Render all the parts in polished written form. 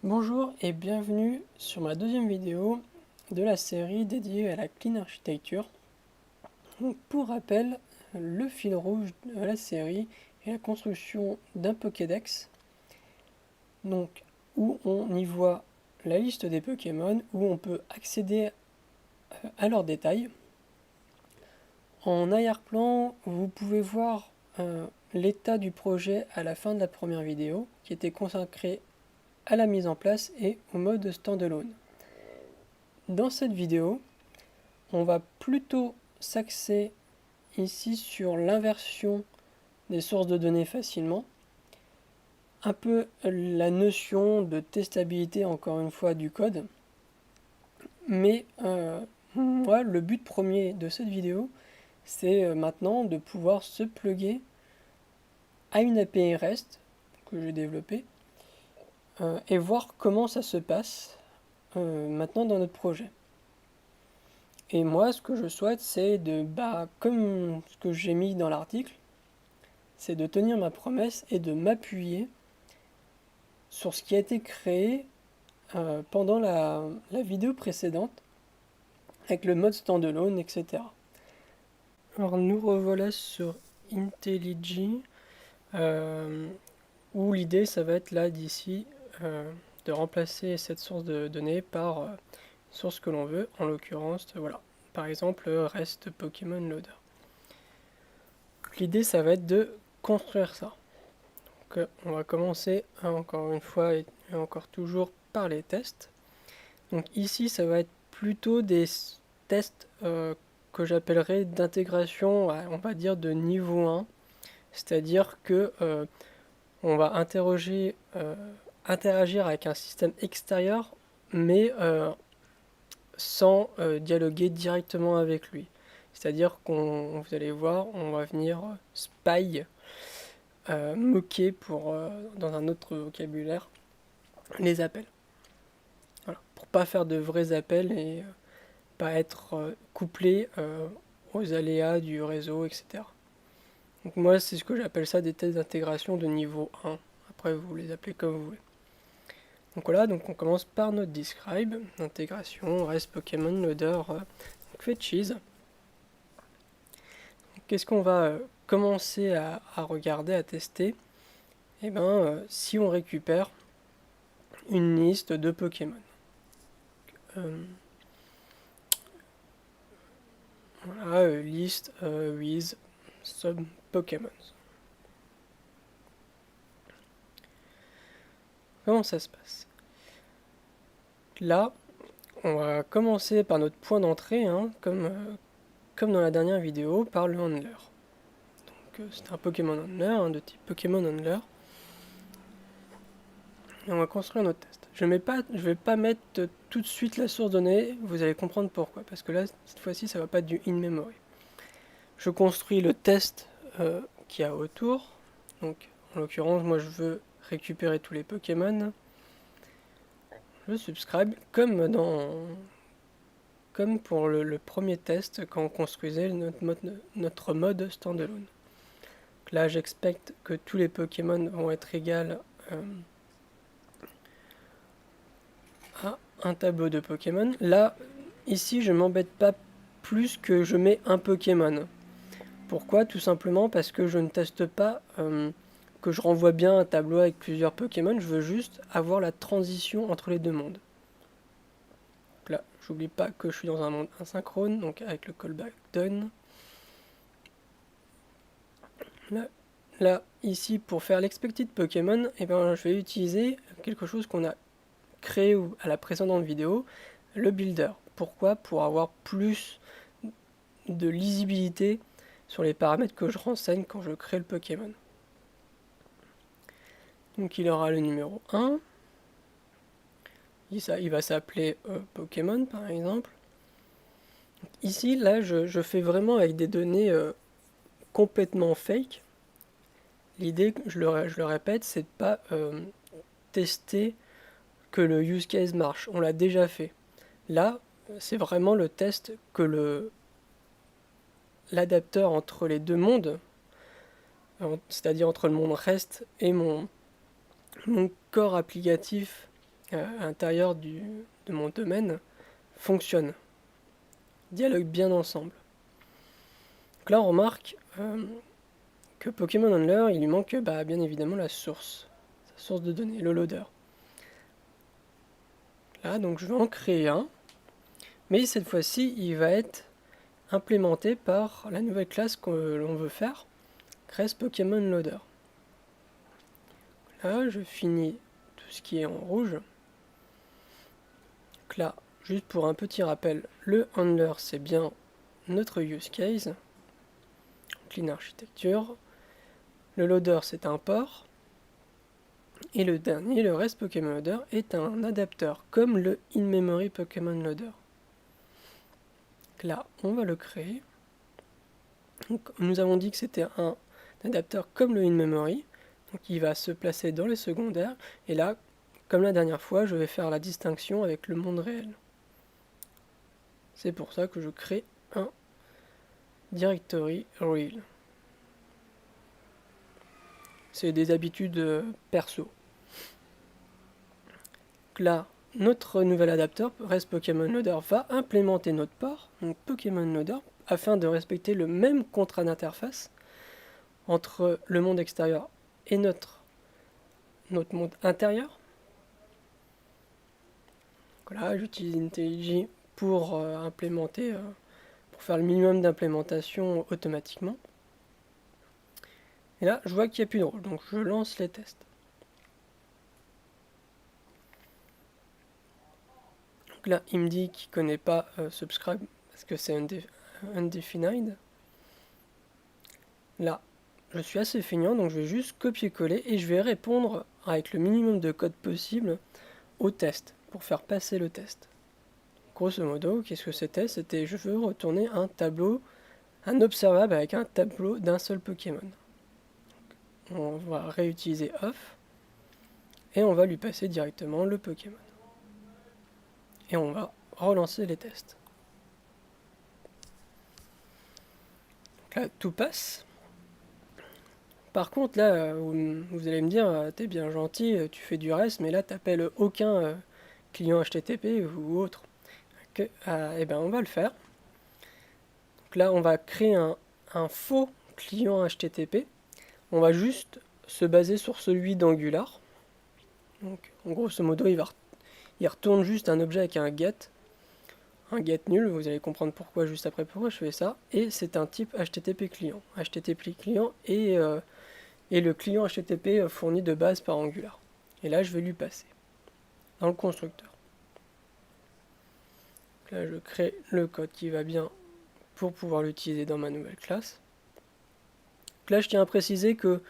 Bonjour et bienvenue sur ma deuxième vidéo de la série dédiée à la Clean Architecture. Donc, pour rappel, le fil rouge de la série est la construction d'un Pokédex, donc, où on y voit la liste des Pokémon, où on peut accéder à leurs détails. En arrière-plan, vous pouvez voir l'état du projet à la fin de la première vidéo, qui était consacré à la mise en place et au mode standalone. Dans cette vidéo, on va plutôt s'axer ici sur l'inversion des sources de données facilement, un peu la notion de testabilité encore une fois du code, mais moi le but premier de cette vidéo c'est maintenant de pouvoir se plugger à une API REST que j'ai développée et voir comment ça se passe maintenant dans notre projet. Et moi, ce que je souhaite, c'est comme ce que j'ai mis dans l'article, c'est de tenir ma promesse et de m'appuyer sur ce qui a été créé pendant la vidéo précédente, avec le mode standalone, etc. Alors nous revoilà sur IntelliJ, où l'idée, ça va être là, d'ici, de remplacer cette source de données par une source que l'on veut, en l'occurrence, voilà, par exemple, REST Pokémon Loader. L'idée, ça va être de construire ça. Donc, on va commencer encore une fois et encore toujours par les tests. Donc ici, ça va être plutôt des tests que j'appellerais d'intégration, on va dire de niveau 1. C'est-à-dire que on va interagir avec un système extérieur, mais sans dialoguer directement avec lui. C'est-à-dire qu'on, vous allez voir, on va venir spy, moquer dans un autre vocabulaire, les appels. Voilà. Pour pas faire de vrais appels et pas être couplé aux aléas du réseau, etc. Donc moi, c'est ce que j'appelle ça des tests d'intégration de niveau 1. Après, vous les appelez comme vous voulez. Donc voilà, donc on commence par notre describe, intégration, REST Pokémon Loader, fetches. Qu'est-ce qu'on va commencer à regarder, à tester? Eh bien, si on récupère une liste de Pokémon. Voilà, list with some Pokémon. Comment ça se passe? Là, on va commencer par notre point d'entrée, hein, comme dans la dernière vidéo, par le handler. Donc c'est un Pokémon handler, hein, de type Pokémon handler. Et on va construire notre test. Je ne vais pas mettre tout de suite la source donnée, vous allez comprendre pourquoi. Parce que là, cette fois-ci, ça va pas être du in-memory. Je construis le test qu'il y a autour. Donc, en l'occurrence, moi, je veux récupérer tous les Pokémon. Je subscribe, comme pour le premier test, quand on construisait notre mode standalone. Donc là, j'expecte que tous les Pokémon vont être égales à un tableau de Pokémon. Là, ici, je m'embête pas plus que je mets un Pokémon. Pourquoi? Tout simplement parce que je ne teste pas que je renvoie bien un tableau avec plusieurs Pokémon. Je veux juste avoir la transition entre les deux mondes. Donc là, j'oublie pas que je suis dans un monde asynchrone, donc avec le callback done. Là, ici, pour faire l'expected Pokémon, eh ben, je vais utiliser quelque chose qu'on a créé à la précédente vidéo, le builder. Pourquoi? Pour avoir plus de lisibilité sur les paramètres que je renseigne quand je crée le Pokémon. Donc il aura le numéro 1. Il va s'appeler Pokémon par exemple. Ici, là, je fais vraiment avec des données complètement fake. L'idée, je le répète, c'est de pas tester que le use case marche. On l'a déjà fait. Là, c'est vraiment le test que l'adapteur entre les deux mondes, c'est-à-dire entre le monde REST et mon corps applicatif à l'intérieur de mon domaine fonctionnent, dialoguent bien ensemble. Donc là, on remarque que Pokémon Handler, il lui manque bien évidemment sa source de données, le loader. Là, donc je vais en créer un, mais cette fois-ci, il va être implémenté par la nouvelle classe que l'on veut faire, Crest Pokémon Loader. Là, je finis tout ce qui est en rouge. Donc là, juste pour un petit rappel, le handler, c'est bien notre use case. Clean architecture. Le loader, c'est un port. Et le dernier, le rest Pokémon Loader, est un adapteur, comme le in-memory Pokémon Loader. Donc là, on va le créer. Donc, nous avons dit que c'était un adapteur comme le in-memory. Donc il va se placer dans les secondaires. Et là, comme la dernière fois, je vais faire la distinction avec le monde réel. C'est pour ça que je crée un directory real. C'est des habitudes perso. Donc là, notre nouvel adapteur, Rest Pokémon Loader, va implémenter notre port, donc Pokémon Loader, afin de respecter le même contrat d'interface entre le monde extérieur et notre monde intérieur. Voilà, j'utilise IntelliJ pour pour faire le minimum d'implémentation automatiquement. Et là, je vois qu'il n'y a plus de rôle, donc je lance les tests. Donc là, il me dit qu'il ne connaît pas subscribe parce que c'est undefined. Là, je suis assez feignant, donc je vais juste copier-coller et je vais répondre avec le minimum de code possible au test pour faire passer le test. Grosso modo, qu'est-ce que c'était? C'était je veux retourner un tableau, un observable avec un tableau d'un seul Pokémon. Donc, on va réutiliser off et on va lui passer directement le Pokémon. Et on va relancer les tests. Donc là, tout passe. Par contre, là, vous allez me dire, t'es bien gentil, tu fais du REST, mais là, t'appelles aucun client HTTP ou autre. Et ben, on va le faire. Donc là, on va créer un faux client HTTP. On va juste se baser sur celui d'Angular. Donc, en grosso modo, il retourne juste un objet avec un get nul. Vous allez comprendre pourquoi juste après pourquoi je fais ça. Et c'est un type HTTP client. HTTP client et le client HTTP fourni de base par Angular. Et là, je vais lui passer dans le constructeur. Donc là, je crée le code qui va bien pour pouvoir l'utiliser dans ma nouvelle classe. Donc là, je tiens à préciser que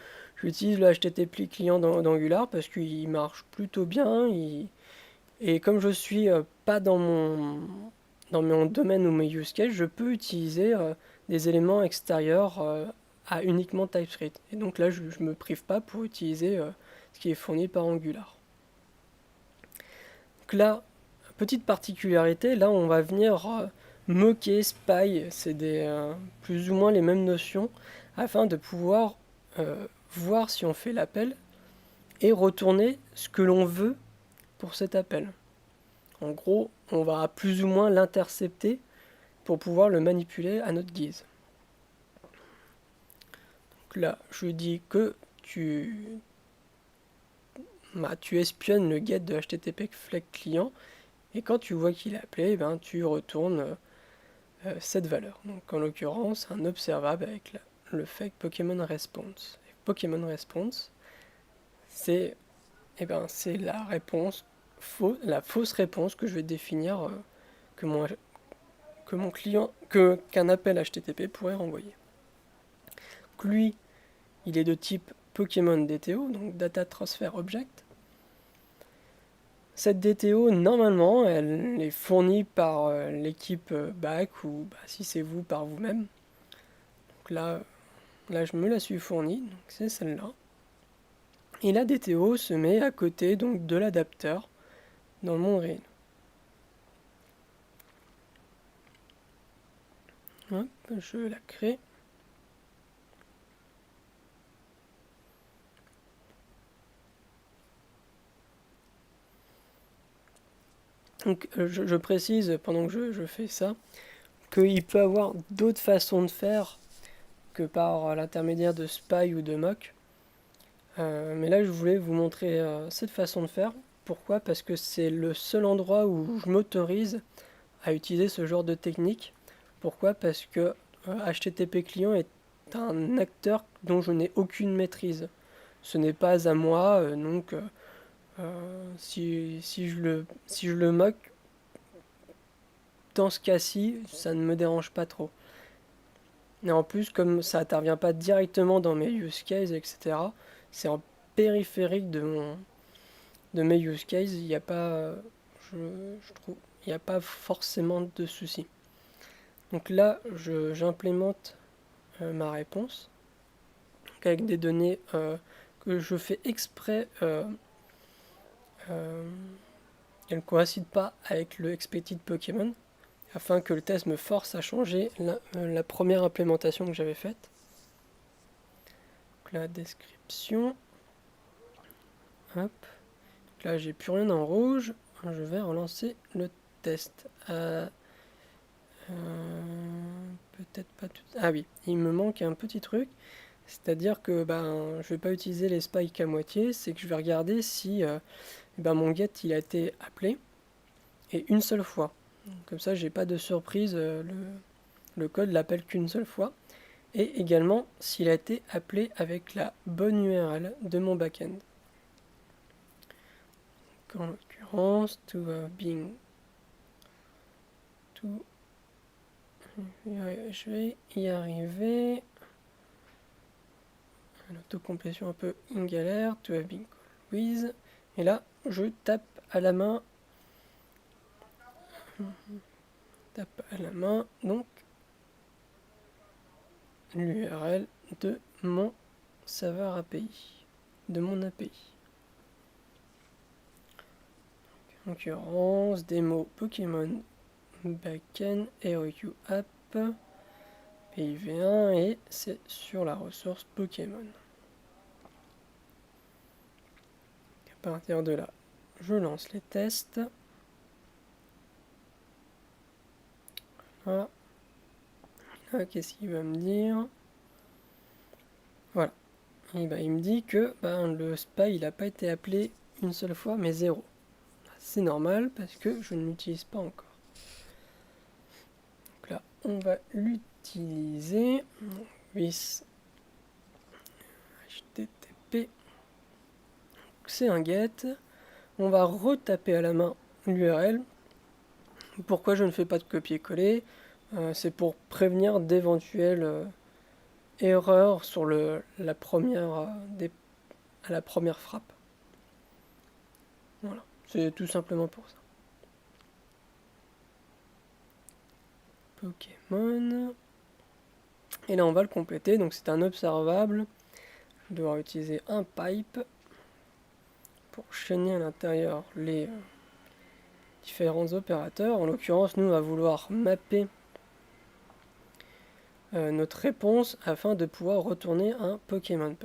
j'utilise le HTTP client d'Angular parce qu'il marche plutôt bien. Et comme je suis pas dans mon domaine ou mes use cases, je peux utiliser des éléments extérieurs à uniquement TypeScript. Et donc là, je ne me prive pas pour utiliser ce qui est fourni par Angular. Donc là, petite particularité, là on va venir moquer, spy, c'est plus ou moins les mêmes notions, afin de pouvoir voir si on fait l'appel et retourner ce que l'on veut pour cet appel. En gros, on va plus ou moins l'intercepter pour pouvoir le manipuler à notre guise. Donc là, je dis que tu espionnes le get de HTTP flag client et quand tu vois qu'il est appelé, ben, tu retournes cette valeur. Donc en l'occurrence, un observable avec le fake Pokémon Response. Et Pokémon Response, c'est la réponse la fausse réponse que je vais définir qu'un appel HTTP pourrait renvoyer. Donc lui, il est de type Pokémon DTO, donc Data Transfer Object. Cette DTO, normalement, elle est fournie par l'équipe back ou si c'est vous, par vous-même. Donc là, je me la suis fournie, donc c'est celle-là. Et la DTO se met à côté donc de l'adapteur dans le monde réel. Hop, je la crée. Donc je précise pendant que je fais ça qu'il peut y avoir d'autres façons de faire que par l'intermédiaire de Spy ou de Mock. Mais là je voulais vous montrer cette façon de faire. Pourquoi? Parce que c'est le seul endroit où je m'autorise à utiliser ce genre de technique. Pourquoi? Parce que HTTP client est un acteur dont je n'ai aucune maîtrise. Ce n'est pas à moi, donc si je le moque, dans ce cas-ci, ça ne me dérange pas trop. Et en plus, comme ça n'intervient pas directement dans mes use cases, etc., c'est en périphérique de mes use cases, il n'y a pas, je trouve, il n'y a pas forcément de souci. Donc là, j'implémente ma réponse avec des données que je fais exprès qu'elles ne coïncident pas avec le expected Pokémon afin que le test me force à changer la première implémentation que j'avais faite. Donc la description. Hop. Donc là, j'ai plus rien en rouge. Je vais relancer le test. Peut-être pas tout. Ah oui, il me manque un petit truc. C'est-à-dire que je vais pas utiliser les spikes à moitié. C'est que je vais regarder si mon get il a été appelé. Et une seule fois. Comme ça, j'ai pas de surprise. Le code l'appelle qu'une seule fois. Et également s'il a été appelé avec la bonne URL de mon backend. En l'occurrence, being je vais y arriver. L'autocomplétion un peu une galère. To have been called with. Et là, je tape à la main. Donc l'URL de mon serveur API, de mon API. En l'occurrence, démo Pokémon Backend REQ App PIV1 et c'est sur la ressource Pokémon. À partir de là, je lance les tests. Voilà. Là, qu'est-ce qu'il va me dire? Voilà. Et il me dit que le spy il n'a pas été appelé une seule fois mais 0. C'est normal parce que je ne l'utilise pas encore. Donc là, on va l'utiliser. With HTTP. C'est un get. On va retaper à la main l'URL. Pourquoi je ne fais pas de copier-coller? C'est pour prévenir d'éventuelles erreurs sur à la première frappe. Voilà, c'est tout simplement pour ça. Pokémon. Et là on va le compléter, donc c'est un observable. Je dois utiliser un pipe pour chaîner à l'intérieur les différents opérateurs. En l'occurrence, nous on va vouloir mapper notre réponse afin de pouvoir retourner un Pokémon.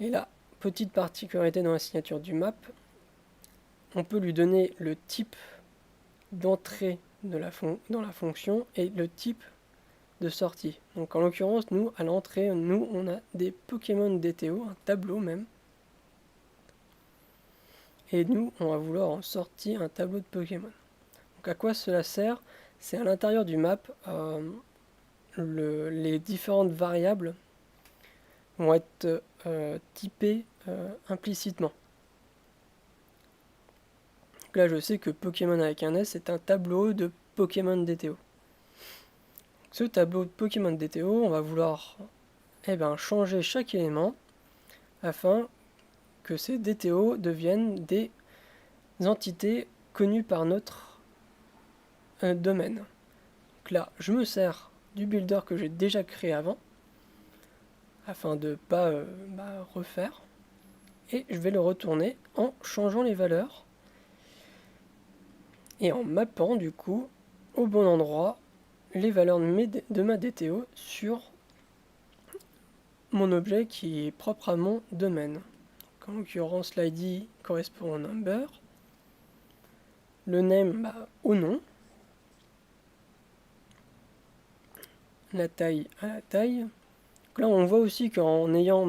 Et là, petite particularité dans la signature du map, on peut lui donner le type d'entrée dans la fonction et le type de sortie. Donc en l'occurrence, nous, à l'entrée, on a des Pokémon DTO, un tableau même. Et nous, on va vouloir en sortir un tableau de Pokémon. Donc à quoi cela sert? C'est à l'intérieur du map, les différentes variables vont être typées implicitement. Donc là, je sais que Pokémon avec un S, c'est un tableau de Pokémon DTO. Ce tableau de Pokémon DTO, on va vouloir changer chaque élément afin que ces DTO deviennent des entités connues par notre domaine. Donc là, je me sers du builder que j'ai déjà créé avant afin de ne pas refaire. Et je vais le retourner en changeant les valeurs et en mappant du coup au bon endroit les valeurs de ma DTO sur mon objet qui est propre à mon domaine. Donc, en l'occurrence, l'ID correspond au number. le name au nom, la taille à la taille. Donc là on voit aussi qu'en ayant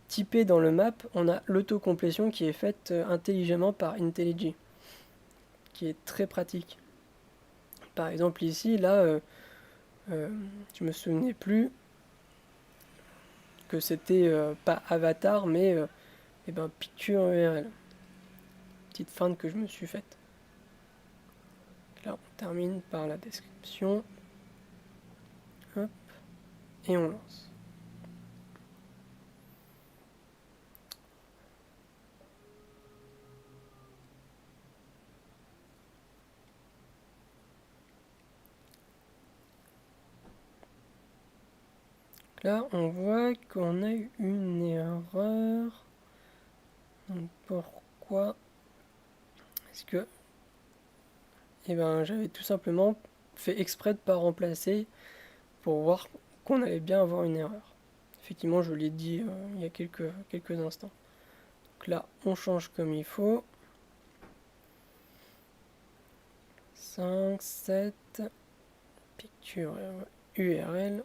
typé dans le map, on a l'autocomplétion qui est faite intelligemment par IntelliJ, qui est très pratique. Par exemple ici, là, je me souvenais plus que c'était pas avatar, mais picture URL. Petite feinte que je me suis faite. Là, on termine par la description. Hop, et on lance. Là, on voit qu'on a eu une erreur. Donc, pourquoi est-ce que j'avais tout simplement fait exprès de ne pas remplacer pour voir qu'on allait bien avoir une erreur. Effectivement, je l'ai dit il y a quelques instants. Donc là, on change comme il faut. 5, 7, picture URL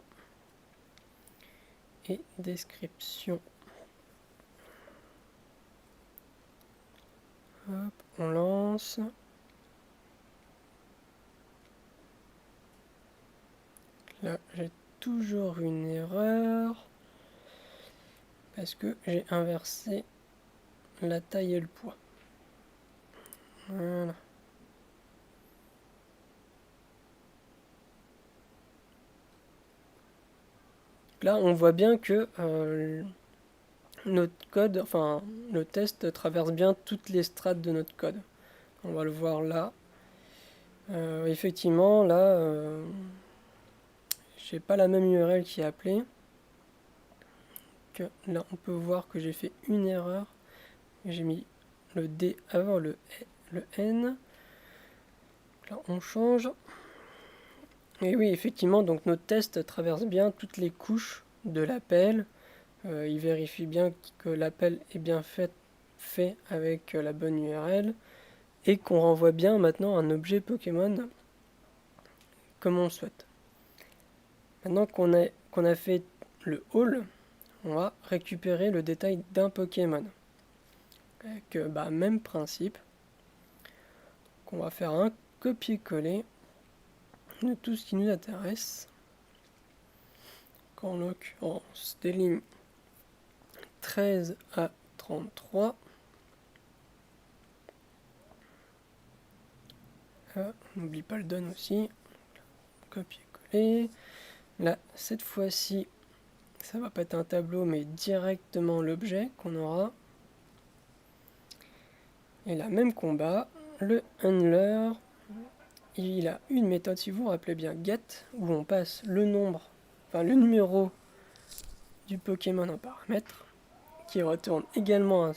et description. Hop, on lance. Là, j'ai toujours une erreur parce que j'ai inversé la taille et le poids. Voilà. Là, on voit bien que notre code, enfin, le test traverse bien toutes les strates de notre code. On va le voir là. Effectivement, là, j'ai pas la même URL qui est appelée. Là, on peut voir que j'ai fait une erreur. J'ai mis le D avant le N. Là, on change. Et oui, effectivement, donc notre test traverse bien toutes les couches de l'appel. Il vérifie bien que l'appel est bien fait avec la bonne URL et qu'on renvoie bien maintenant un objet Pokémon comme on le souhaite. Maintenant qu'on a fait le haul, on va récupérer le détail d'un Pokémon. Avec même principe. Donc on va faire un copier-coller de tout ce qui nous intéresse. En l'occurrence des lignes 13 à 33. On n'oublie pas le done aussi. Copier-coller. Là, cette fois-ci, ça va pas être un tableau, mais directement l'objet qu'on aura. Et là, même combat, le handler, il a une méthode, si vous vous rappelez bien, get, où on passe le numéro du Pokémon en paramètre, qui retourne également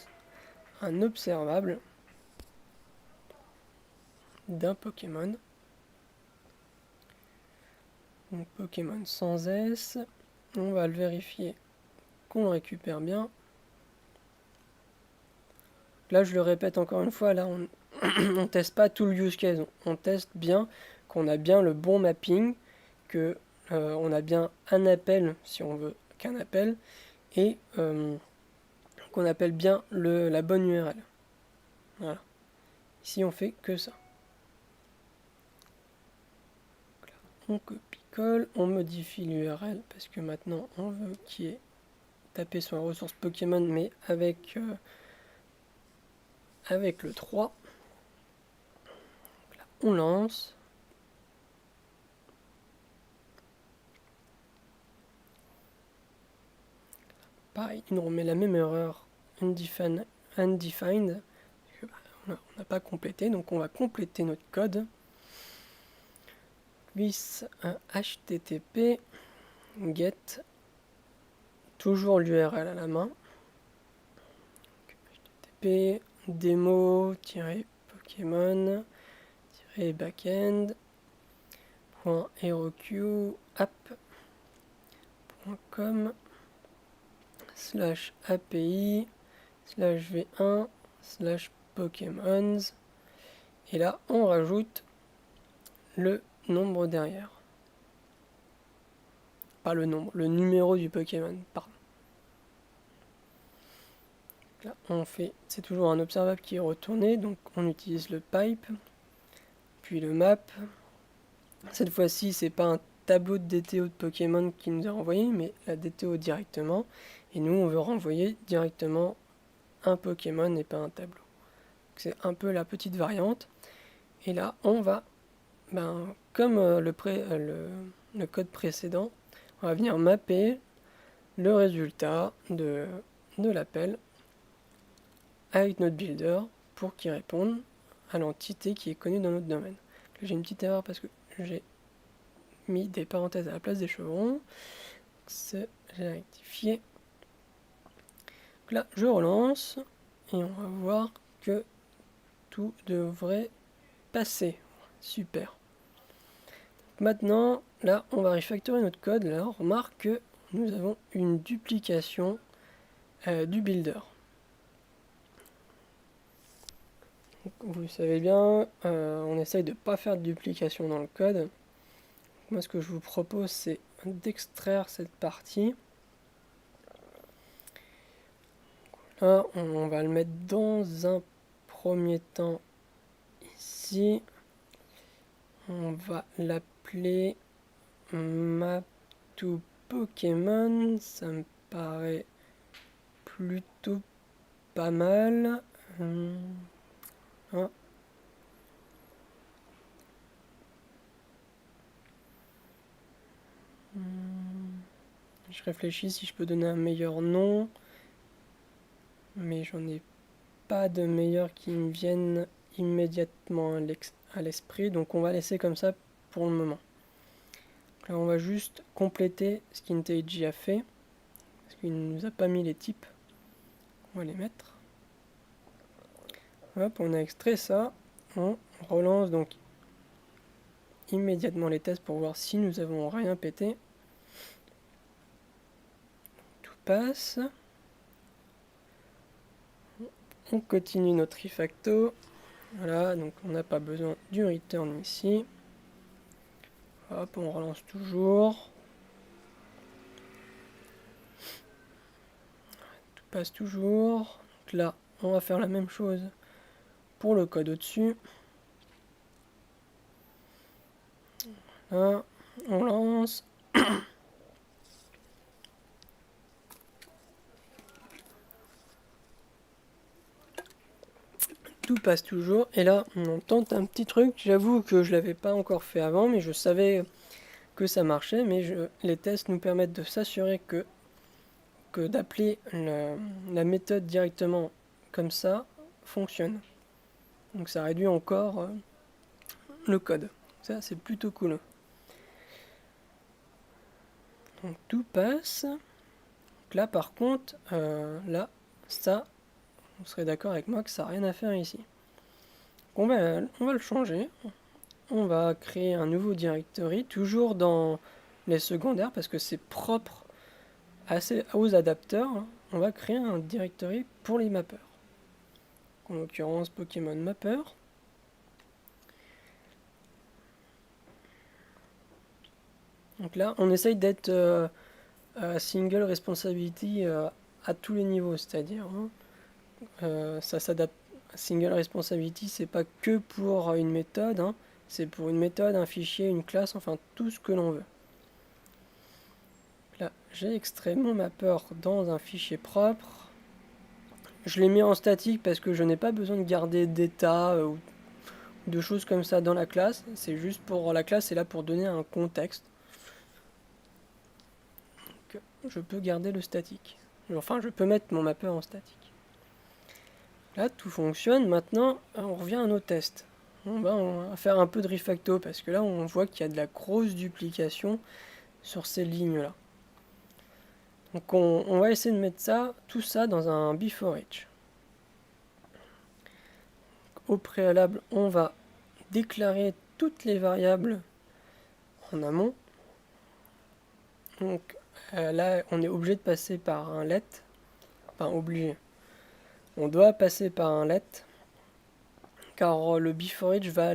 un observable d'un Pokémon. Donc Pokémon sans S, on va le vérifier qu'on le récupère bien. Là, je le répète encore une fois, là, on teste pas tout le use case, on teste bien qu'on a bien le bon mapping, que on a bien un appel, si on veut qu'un appel, et qu'on appelle bien la bonne URL. Voilà. Ici, on fait que ça. On copie-colle, on modifie l'URL, parce que maintenant, on veut qu'il y ait tapé sur la ressource Pokémon, mais avec le 3. Là, on lance. Pareil, il nous remet la même erreur undefined. On n'a pas complété, donc on va compléter notre code. With un HTTP get, toujours l'URL à la main. HTTP demo-pokémon-backend.heroku app.com /API/v1/Pokémons Et là, on rajoute le nombre derrière. Pas le nombre, le numéro du Pokémon, pardon. Là, on fait, c'est toujours un observable qui est retourné, donc on utilise le pipe, puis le map. Cette fois-ci, c'est pas un tableau de DTO de Pokémon qui nous a renvoyé, mais la DTO directement. Et nous, on veut renvoyer directement un Pokémon et pas un tableau. C'est un peu la petite variante. Et là, on va, comme le code précédent, on va venir mapper le résultat de l'appel avec notre builder pour qu'il réponde à l'entité qui est connue dans notre domaine. Là, j'ai une petite erreur parce que j'ai mis des parenthèses à la place des chevrons. J'ai rectifié. Donc là, je relance et on va voir que tout devrait passer. Super. Maintenant, là, on va refactorer notre code. Là, on remarque que nous avons une duplication du builder. Donc, vous le savez bien, on essaye de ne pas faire de duplication dans le code. Moi, ce que je vous propose, c'est d'extraire cette partie. Là, on va le mettre dans un premier temps ici. On va l'appeler map2Pokémon. Ça me paraît plutôt pas mal. Hein. Je réfléchis si je peux donner un meilleur nom. Mais j'en ai pas de meilleur qui me viennent immédiatement à l'esprit. Donc on va laisser comme ça pour le moment. Là, on va juste compléter ce qu'IntelliJ a fait. Parce qu'il ne nous a pas mis les types. On va les mettre. Hop, on a extrait ça. On relance donc immédiatement les tests pour voir si nous avons rien pété. Tout passe. On continue notre refacto. Voilà, donc on n'a pas besoin du return ici. Hop, on relance toujours. Tout passe toujours. Donc là, on va faire la même chose pour le code au-dessus. Là, on lance. Tout passe toujours. Et là, on tente un petit truc. J'avoue que je ne l'avais pas encore fait avant, mais je savais que ça marchait. Mais les tests nous permettent de s'assurer que d'appeler la méthode directement comme ça fonctionne. Donc ça réduit encore le code. Ça, c'est plutôt cool. Donc tout passe. Donc là, par contre, là, ça, vous serez d'accord avec moi que ça n'a rien à faire ici. On va le changer. On va créer un nouveau directory, toujours dans les secondaires, parce que c'est propre aux adapteurs. On va créer un directory pour les mappeurs. En l'occurrence, Pokémon Mapper. Donc là, on essaye d'être single responsibility à tous les niveaux, c'est-à-dire ça s'adapte. Single responsibility, c'est pas que pour une méthode, c'est pour une méthode, un fichier, une classe, enfin tout ce que l'on veut. Là, j'ai extrait mon mapper dans un fichier propre. Je l'ai mis en statique parce que je n'ai pas besoin de garder d'état ou de choses comme ça dans la classe. C'est juste pour la classe, c'est là pour donner un contexte. Donc, je peux garder le statique. Enfin, je peux mettre mon mapper en statique. Là, tout fonctionne. Maintenant, on revient à nos tests. On va faire un peu de refacto parce que là, on voit qu'il y a de la grosse duplication sur ces lignes-là. Donc, on va essayer de mettre tout ça dans un before each. Au préalable, on va déclarer toutes les variables en amont. Donc là, on est obligé de passer par un let. Enfin, obligé. On doit passer par un let car le before each va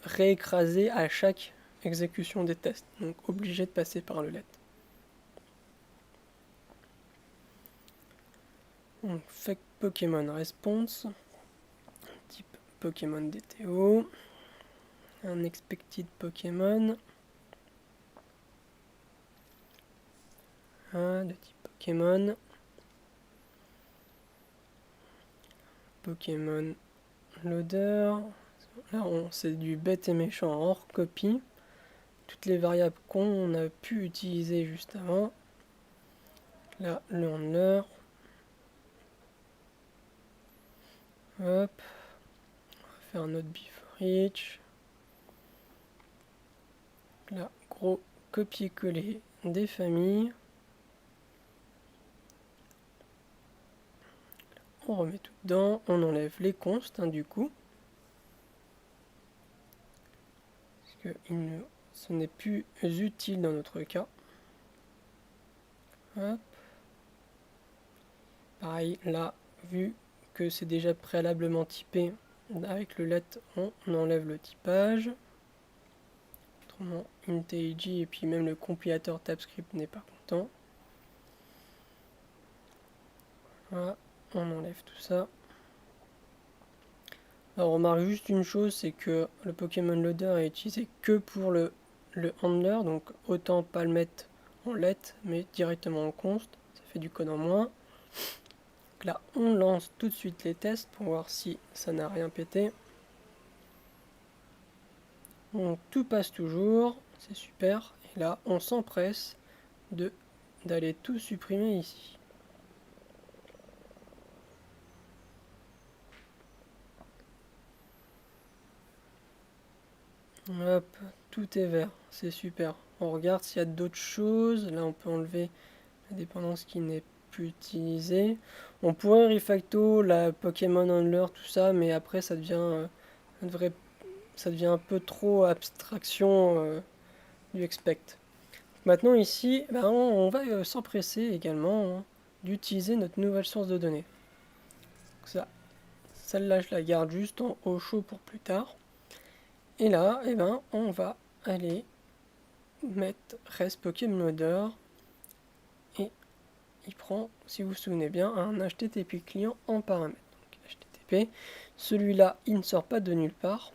réécraser à chaque exécution des tests, donc obligé de passer par le let. Donc fake Pokémon response, type Pokémon DTO, un expected Pokémon, de type Pokémon, Pokémon loader, là c'est du bête et méchant hors copie, toutes les variables qu'on a pu utiliser juste avant, là le handler, hop, on va faire un autre before each, là gros copier-coller des familles, on remet tout dedans, on enlève les consts du coup, parce que ce n'est plus utile dans notre cas. Hop. Pareil, là, vu que c'est déjà préalablement typé avec le let, on enlève le typage. Autrement, IntAG et puis même le compilateur TypeScript n'est pas content. Voilà, on enlève tout ça. Alors on remarque juste une chose, c'est que le Pokémon Loader est utilisé que pour le handler, donc autant pas le mettre en let, mais directement en const, ça fait du code en moins. Donc là on lance tout de suite les tests pour voir si ça n'a rien pété. Donc tout passe toujours, c'est super, et là on s'empresse d'aller tout supprimer ici. Hop, tout est vert, c'est super. On regarde s'il y a d'autres choses. Là, on peut enlever la dépendance qui n'est plus utilisée. On pourrait refacto la Pokémon Handler, tout ça, mais après, ça devient un peu trop abstraction du expect. Maintenant, ici, ben, on va s'empresser également d'utiliser notre nouvelle source de données. Donc celle-là, je la garde juste au chaud pour plus tard. Et là, eh ben, on va aller mettre rest Pokémon Loader et il prend, si vous vous souvenez bien, un HTTP client en paramètre. Donc HTTP, celui-là, il ne sort pas de nulle part.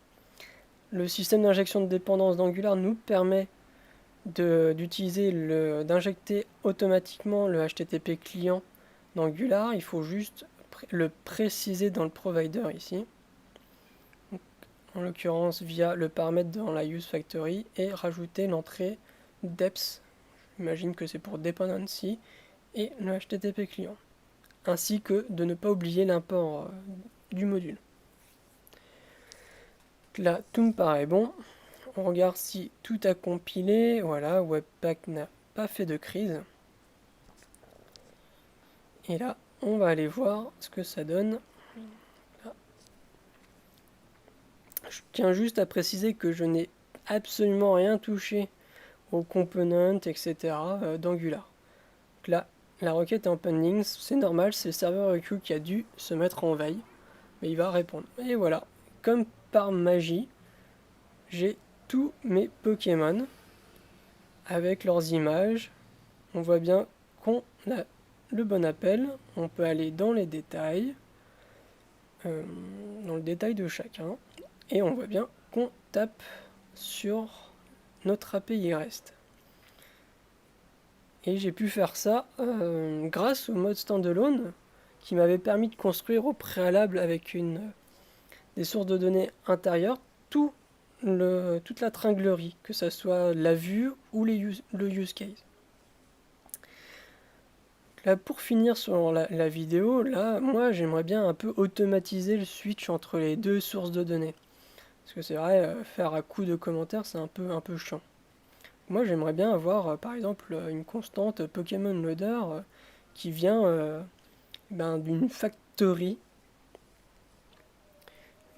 Le système d'injection de dépendance d'Angular nous permet d'injecter automatiquement le HTTP client d'Angular. Il faut juste le préciser dans le provider ici. En l'occurrence via le paramètre dans la use factory et rajouter l'entrée deps, j'imagine que c'est pour dependency, et le HTTP client, ainsi que de ne pas oublier l'import du module. Là tout me paraît bon, on regarde si tout a compilé, voilà, Webpack n'a pas fait de crise, et là on va aller voir ce que ça donne. Je tiens juste à préciser que je n'ai absolument rien touché aux components, etc. d'Angular. Donc là, la requête est en pending, c'est normal, c'est le serveur EQ qui a dû se mettre en veille, mais il va répondre. Et voilà, comme par magie, j'ai tous mes Pokémon avec leurs images. On voit bien qu'on a le bon appel, on peut aller dans les détails, dans le détail de chacun. Et on voit bien qu'on tape sur notre API REST. Et j'ai pu faire ça grâce au mode standalone qui m'avait permis de construire au préalable avec des sources de données intérieures toute la tringlerie, que ce soit la vue ou le use case. Là, pour finir sur la vidéo, là, moi j'aimerais bien un peu automatiser le switch entre les deux sources de données. Parce que c'est vrai, faire à coup de commentaires, c'est un peu chiant. Moi, j'aimerais bien avoir, par exemple, une constante Pokémon Loader qui vient d'une factory,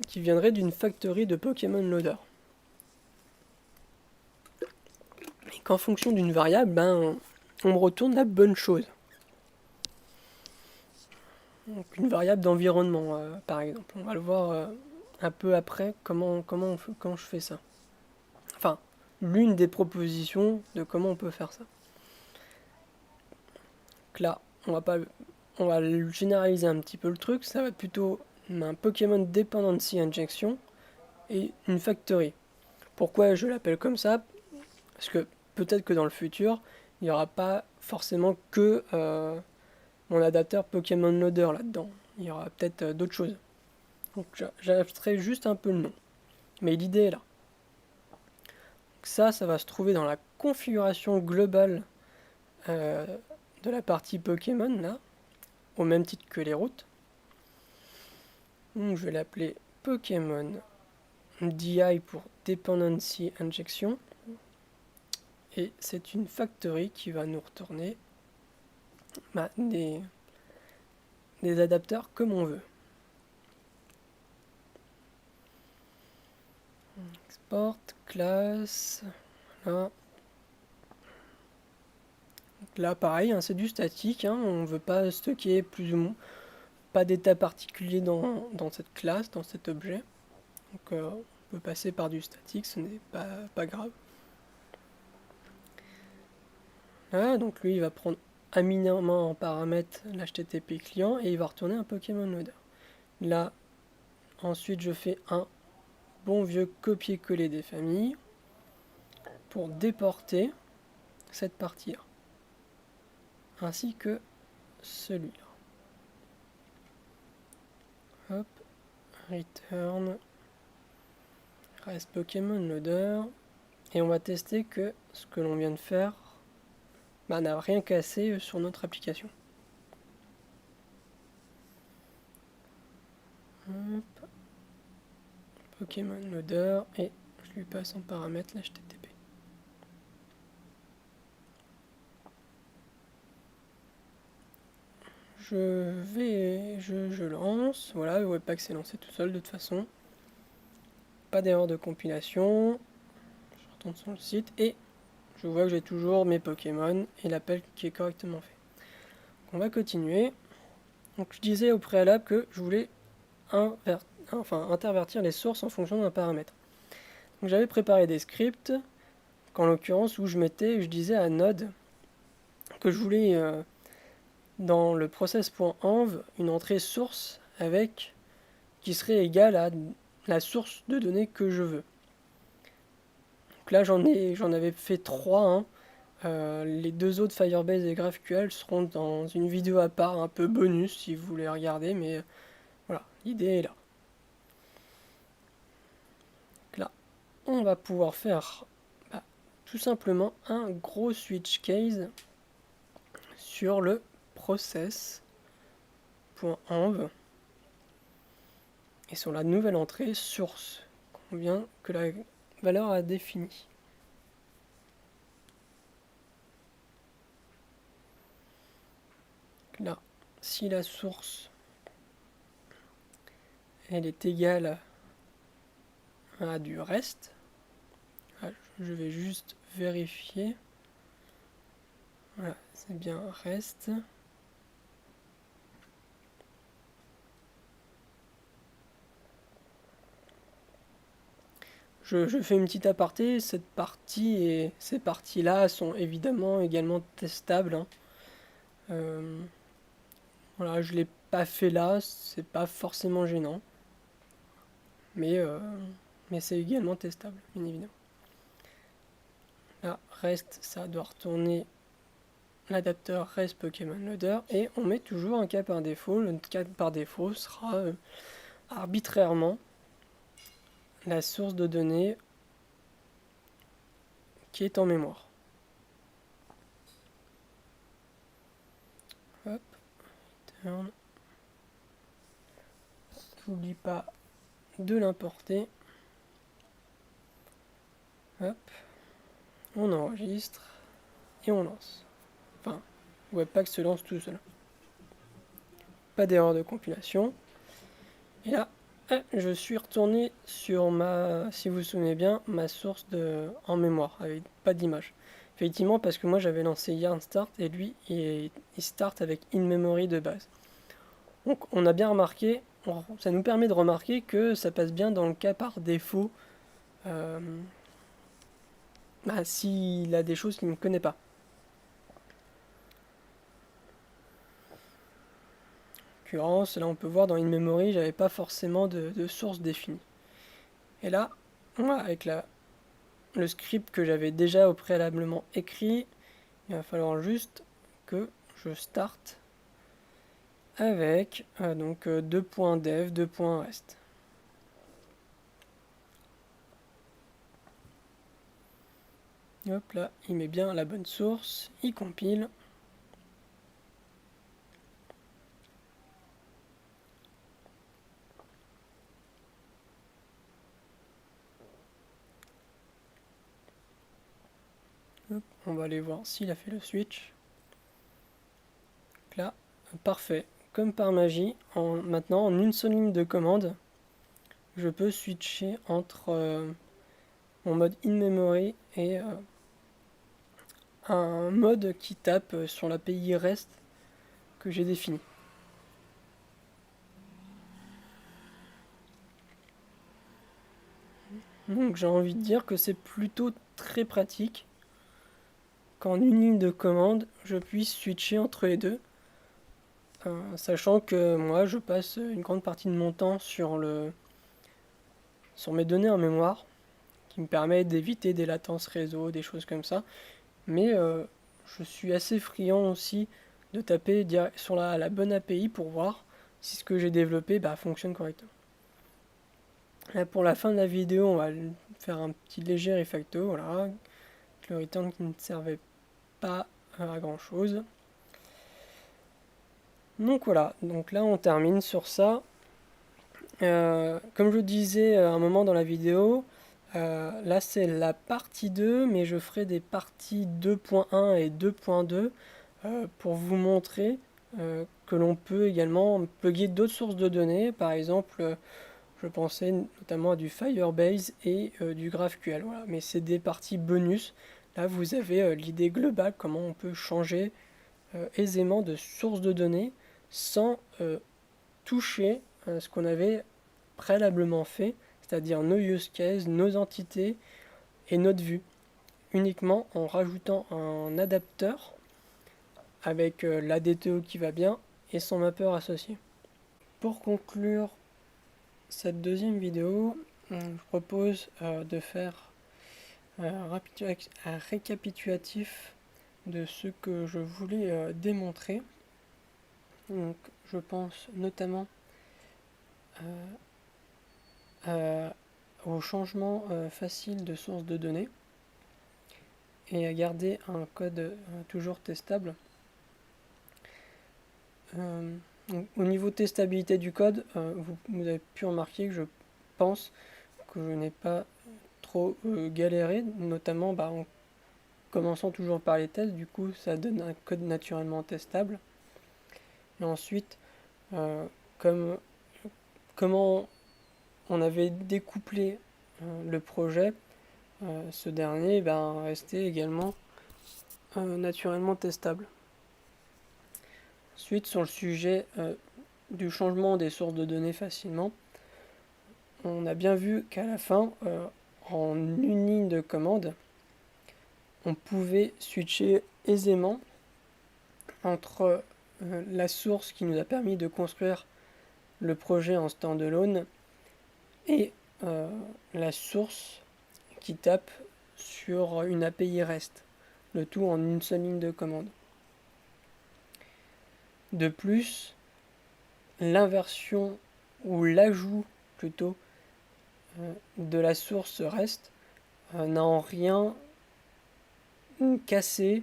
qui viendrait d'une factory de Pokémon Loader. Et qu'en fonction d'une variable, on me retourne la bonne chose. Donc une variable d'environnement, par exemple. On va le voir un peu après comment je fais ça. Enfin, l'une des propositions de comment on peut faire ça. Donc là, on va généraliser un petit peu le truc. Ça va être plutôt un Pokémon Dependency Injection et une Factory. Pourquoi je l'appelle comme ça? Parce que peut-être que dans le futur, il n'y aura pas forcément que mon adapteur Pokémon Loader là-dedans. Il y aura peut-être d'autres choses. Donc j'adapterai juste un peu le nom. Mais l'idée est là. Donc ça va se trouver dans la configuration globale euh, de la partie Pokémon, là, au même titre que les routes. Donc je vais l'appeler Pokémon DI pour Dependency Injection. Et c'est une factory qui va nous retourner des adapteurs comme on veut. Export, classe, là. Donc là pareil, hein, c'est du statique, hein, on ne veut pas stocker plus ou moins, pas d'état particulier dans cette classe, dans cet objet. Donc on peut passer par du statique, ce n'est pas grave. Là, donc lui il va prendre éminemment en paramètre l'HTTP client et il va retourner un Pokémon Loader. Là, ensuite je fais un bon vieux copier-coller des familles pour déporter cette partie-là, ainsi que celui-là. Hop, return, reste Pokémon Loader, et on va tester que ce que l'on vient de faire n'a rien cassé sur notre application. Hop, Pokémon Loader, et je lui passe en paramètre l'HTTP. Je lance, voilà, le Webpack s'est lancé tout seul de toute façon. Pas d'erreur de compilation. Je retourne sur le site et je vois que j'ai toujours mes Pokémon et l'appel qui est correctement fait. On va continuer. Donc je disais au préalable que je voulais intervertir les sources en fonction d'un paramètre. Donc j'avais préparé des scripts, qu'en l'occurrence où je disais à Node que je voulais dans le process.env une entrée source qui serait égale à la source de données que je veux. Donc là j'en avais fait 3. Hein. Les deux autres Firebase et GraphQL seront dans une vidéo à part, un peu bonus si vous voulez regarder, mais voilà, l'idée est là. Donc là, on va pouvoir faire tout simplement un gros switch case sur le process.env et sur la nouvelle entrée source que la valeur a définie. Là, si la source elle est égale à du reste, je vais juste vérifier. Voilà, c'est bien reste. Je fais une petite aparté, cette partie et ces parties-là sont évidemment également testables. Hein. Voilà, je ne l'ai pas fait là, c'est pas forcément gênant. Mais c'est également testable, bien évidemment. Là, reste, ça doit retourner l'adapteur reste Pokémon Loader et on met toujours un cas par défaut. Le cas par défaut sera arbitrairement la source de données qui est en mémoire. Hop, return. J'oublie pas de l'importer. Hop, on enregistre et on lance. Enfin, Webpack se lance tout seul. Pas d'erreur de compilation. Et là, je suis retourné sur si vous vous souvenez bien, ma source en mémoire, avec pas d'image. Effectivement, parce que moi j'avais lancé Yarn Start et lui, il start avec in-memory de base. Donc on a bien remarqué ça nous permet de remarquer que ça passe bien dans le cas par défaut, s'il a des choses qu'il ne connaît pas. En l'occurrence, là on peut voir dans InMemory, j'avais pas forcément de source définie. Et là, moi, avec le script que j'avais déjà au préalablement écrit, il va falloir juste que je starte avec donc 2.dev, 2.rest. Hop là, il met bien la bonne source, il compile. Hop, on va aller voir s'il a fait le switch. Donc là, parfait. Comme par magie, maintenant en une seule ligne de commande, je peux switcher entre mon mode in-memory et un mode qui tape sur l'API REST que j'ai défini. Donc j'ai envie de dire que c'est plutôt très pratique qu'en une ligne de commande, je puisse switcher entre les deux, sachant que moi je passe une grande partie de mon temps sur mes données en mémoire, qui me permettent d'éviter des latences réseau, des choses comme ça. Mais je suis assez friand aussi de taper sur la bonne API pour voir si ce que j'ai développé fonctionne correctement. Là, pour la fin de la vidéo, on va faire un petit léger refacto, voilà, le return qui ne servait pas à grand chose. Donc voilà, donc là on termine sur ça. Comme je disais à un moment dans la vidéo, là c'est la partie 2, mais je ferai des parties 2.1 et 2.2 pour vous montrer que l'on peut également plugger d'autres sources de données. Par exemple, je pensais notamment à du Firebase et du GraphQL. Voilà. Mais c'est des parties bonus. Là, vous avez l'idée globale, comment on peut changer aisément de source de données sans toucher ce qu'on avait préalablement fait, c'est-à-dire nos use cases, nos entités et notre vue, uniquement en rajoutant un adapteur avec l'ADTO qui va bien et son mapper associé. Pour conclure cette deuxième vidéo, je propose de faire un récapitulatif de ce que je voulais démontrer. Donc, je pense notamment au changement facile de source de données et à garder un code toujours testable. Au niveau de testabilité du code, vous avez pu remarquer que je pense que je n'ai pas trop galéré, notamment en commençant toujours par les tests, du coup ça donne un code naturellement testable. Et ensuite, comment on avait découplé le projet, ce dernier restait également naturellement testable. Ensuite, sur le sujet du changement des sources de données facilement, on a bien vu qu'à la fin, en une ligne de commande, on pouvait switcher aisément entre la source qui nous a permis de construire le projet en standalone et la source qui tape sur une API REST, le tout en une seule ligne de commande. De plus, l'inversion ou l'ajout plutôt de la source REST n'a en rien cassé,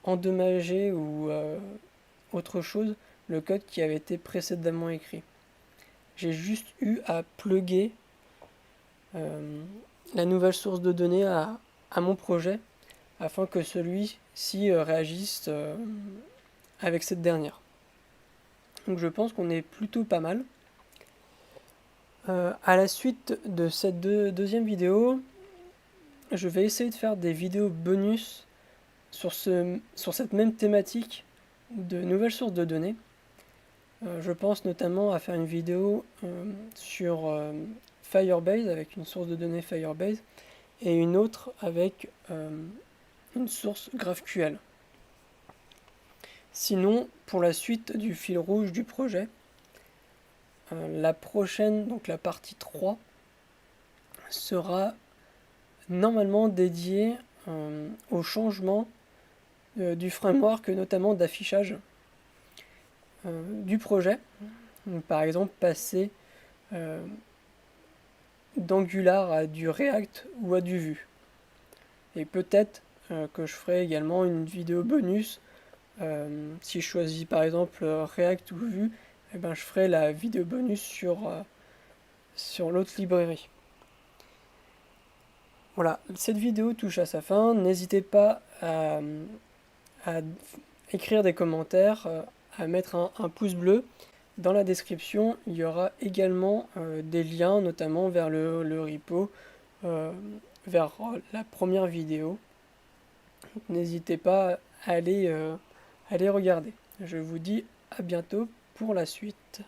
endommagé ou autre chose le code qui avait été précédemment écrit. J'ai juste eu à plugger la nouvelle source de données à mon projet afin que celui-ci réagisse avec cette dernière. Donc je pense qu'on est plutôt pas mal. À la suite de cette deuxième vidéo, je vais essayer de faire des vidéos bonus sur cette même thématique de nouvelles sources de données. Je pense notamment à faire une vidéo sur Firebase, avec une source de données Firebase, et une autre avec une source GraphQL. Sinon, pour la suite du fil rouge du projet, la prochaine, donc la partie 3, sera normalement dédiée au changement du framework, notamment d'affichage du projet. Donc, par exemple, passer d'Angular à du React ou à du Vue. Et peut-être que je ferai également une vidéo bonus. Si je choisis par exemple React ou Vue, eh ben, je ferai la vidéo bonus sur l'autre librairie. Voilà, cette vidéo touche à sa fin. N'hésitez pas à écrire des commentaires, à mettre un pouce bleu. Dans la description, il y aura également des liens, notamment vers le repo, vers la première vidéo. N'hésitez pas à aller regarder. Je vous dis à bientôt pour la suite.